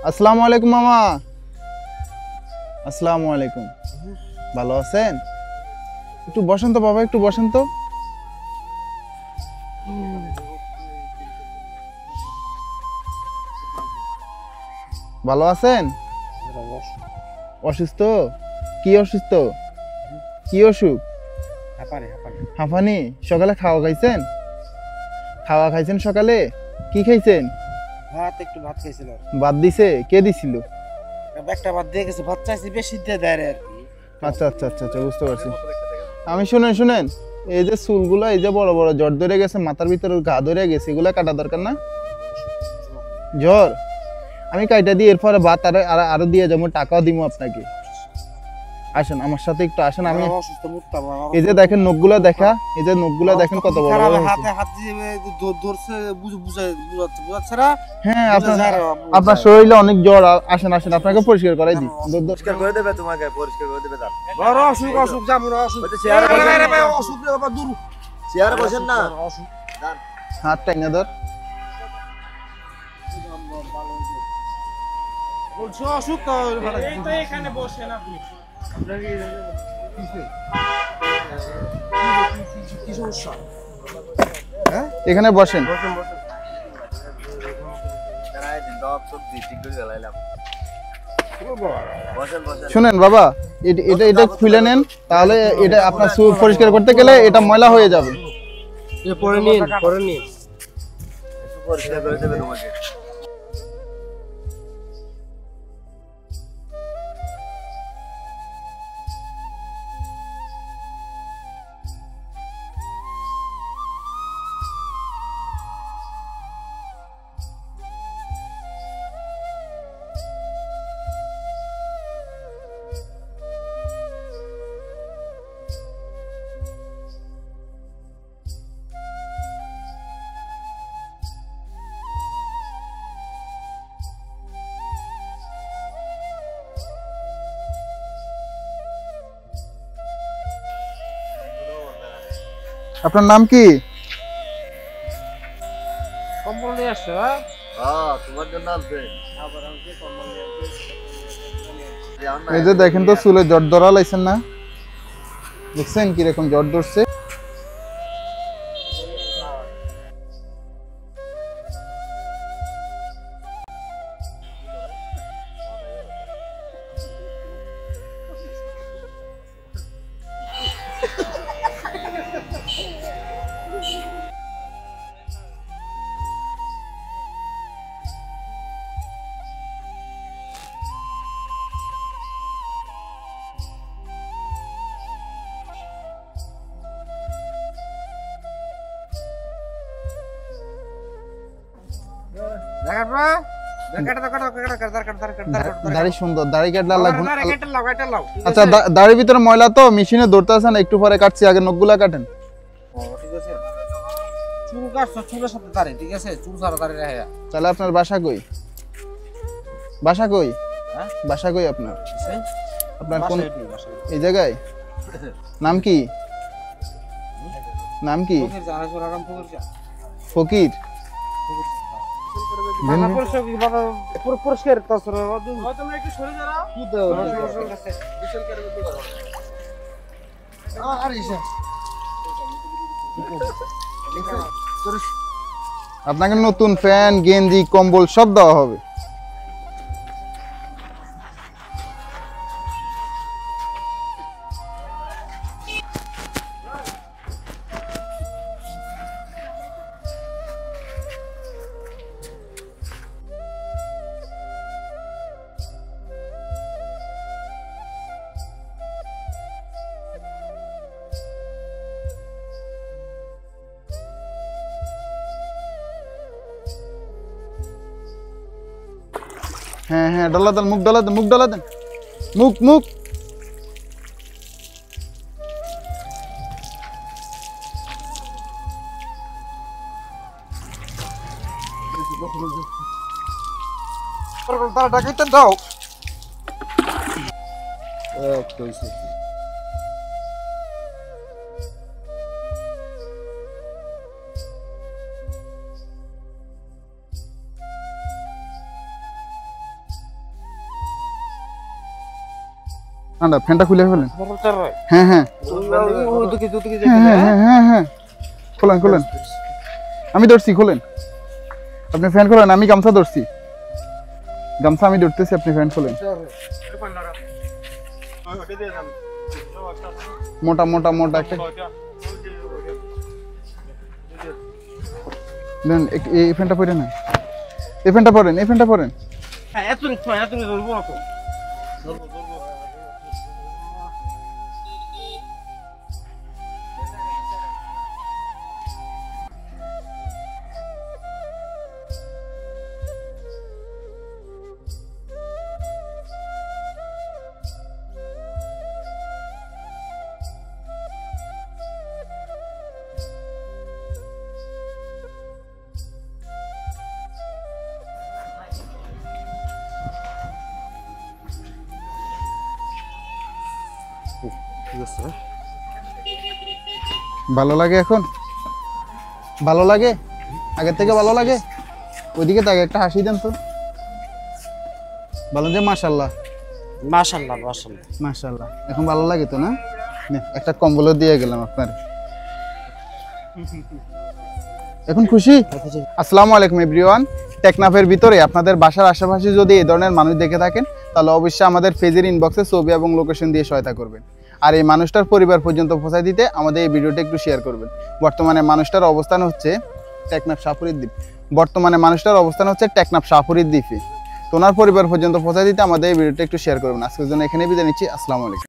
আসসালামু আলাইকুম মামা। আসসালামু আলাইকুম। ভালো আছেন? একটু বসেন তো বাবা, একটু বসেন তো। ভালো আছেন? অসুস্থ? কি অসুস্থ? কি অসুখ? হাঁপানি। সকালে খাওয়া খাইছেন? খাওয়া খাইছেন সকালে? কি খাইছেন? একটু ভাত খাইছিলাম। ভাত দিছে? কে দিছিল? একটা ভাত দিয়ে গেছে, ভাত চাইছি বেশি দিয়ে দেয় আর কি। আচ্ছা আচ্ছা আচ্ছা আচ্ছা, বুঝতে পারছি। আমি শুনেন শুনেন, এই যে চুলগুলো, এই যে বড় বড় জ্বর ধরে গেছে, মাথার ভিতরে ঘা ধরে গেছে, এগুলা কাটা দরকার না? জ্বর আমি কাইটা দিই, এরপরে ভাত আরো দিয়ে যাবো, টাকাও দিব আপনাকে। আসেন আমার সাথে একটু আসেন। আমি এই যে দেখেন নখগুলা দেখা, এই যে নখগুলা দেখেন কত বড় বড় হয়েছে। হাতে হাত দিয়ে ধরছে, বুঝাচ্ছে না। হ্যাঁ, আপনার শরীরে অনেক জ্বর। আসেন আসেন, আপনাকে পরিষ্কার করাই দিই। পরিষ্কার করে দেবে, তোমাকে পরিষ্কার করে দেবে। বড় অসুখ, অসুখ যাবো না, অসুখ অসুখ বাবা দূর। চেয়ারে বসেন না, হাত টাইনা ধর। বলছো অসুখ তো এখানে বসেন আপনি। কি সমস্যা? হ্যাঁ, এখানে বসেন। শুনেন বাবা, এটা এটা খুলে নেন, তাহলে এটা আপনার চুল পরিষ্কার করতে গেলে এটা ময়লা হয়ে যাবে। পরে নিন, পরে নিন। পরিষ্কার করে দেবে তোমাকে। আপনার নাম কি? কম্বল নিয়ে আসছো? হ্যাঁ, তোমার জন্য আসবে। এই যে দেখেন তো, চুলে জ্বর ধরা লাইছেন না? দেখছেন কিরকম জ্বর ধরছে? দাড়ি সুন্দর, দাড়ি কাটলা লাগবে। আচ্ছা, দাড়ির ভিতরে ময়লা তো মেশিনে ধরতে আছে না, একটু পরে কাটছি, আগে নখগুলা কাটেন। চুল কাটছো, চুলের সাথে দাড়ি, ঠিক আছে? চুল ছাড়া দাড়ি রাখে। তাহলে আপনার বাসা কই? বাসা কই? বাসা কই আপনার? আপনার কোন এই জায়গায়? নাম কি? নাম কি? ফকির। পরিষ্কার আপনাকে নতুন ফ্যান, গেঞ্জি, কম্বল সব দেওয়া হবে। হ্যাঁ হ্যাঁ, ডলা দেন, মুখ ডলা দেন, মুখ ডলা দেন, মুখ মুখ। ডাকাইতে দাও। ঠান্ডা, ফ্যানটা খুলে ফেলেন। হ্যাঁ হ্যাঁ হ্যাঁ হ্যাঁ হ্যাঁ, খোলেন খোলেন, আমি ধরছি, খোলেন। আপনি ফ্যান খোলেন, আমি গামছা ধরছি, গামছা আমি ধরতেছি, আপনি ফ্যান খোলেন। মোটা মোটা মোটা একটা দেন, এই ফ্যানটা পরে না, এই ফ্যানটা পরেন, এই ফ্যানটা পরেন। ভালো লাগে এখন? ভালো লাগে? আগের থেকে ভালো লাগে? ওইদিকে তাকে একটা হাসি দেন তো, বলেন যে মাশাআল্লাহ। মাশাআল্লাহ মাশাআল্লাহ মাশাআল্লাহ, এখন ভালো লাগে তো না? নে, একটা কম্বলও দিয়ে গেলাম আপনার। এখন খুশি? আসসালামু আলাইকুম এভরিওয়ান। টেকনাফের ভিতরে আপনাদের বাসার আশেপাশে যদি এই ধরনের মানুষ দেখে থাকেন, তাহলে অবশ্যই আমাদের পেজের ইনবক্সে ছবি এবং লোকেশন দিয়ে সহায়তা করবেন। আর এই মানুষটার পরিবার পর্যন্ত পৌঁছায় দিতে আমাদের এই ভিডিওটা একটু শেয়ার করবেন। বর্তমানে মানুষটার অবস্থান হচ্ছে টেকনাফ শাহপুরীর দ্বীপ। টেকনাফ শাহপুরীর দ্বীপে। তো ওনার পরিবার পর্যন্ত পৌঁছায় দিতে আমাদের এই ভিডিওটা একটু শেয়ার করবেন। আজকের জন্য এখানে বিদায় নিচ্ছি। আসসালামু আলাইকুম।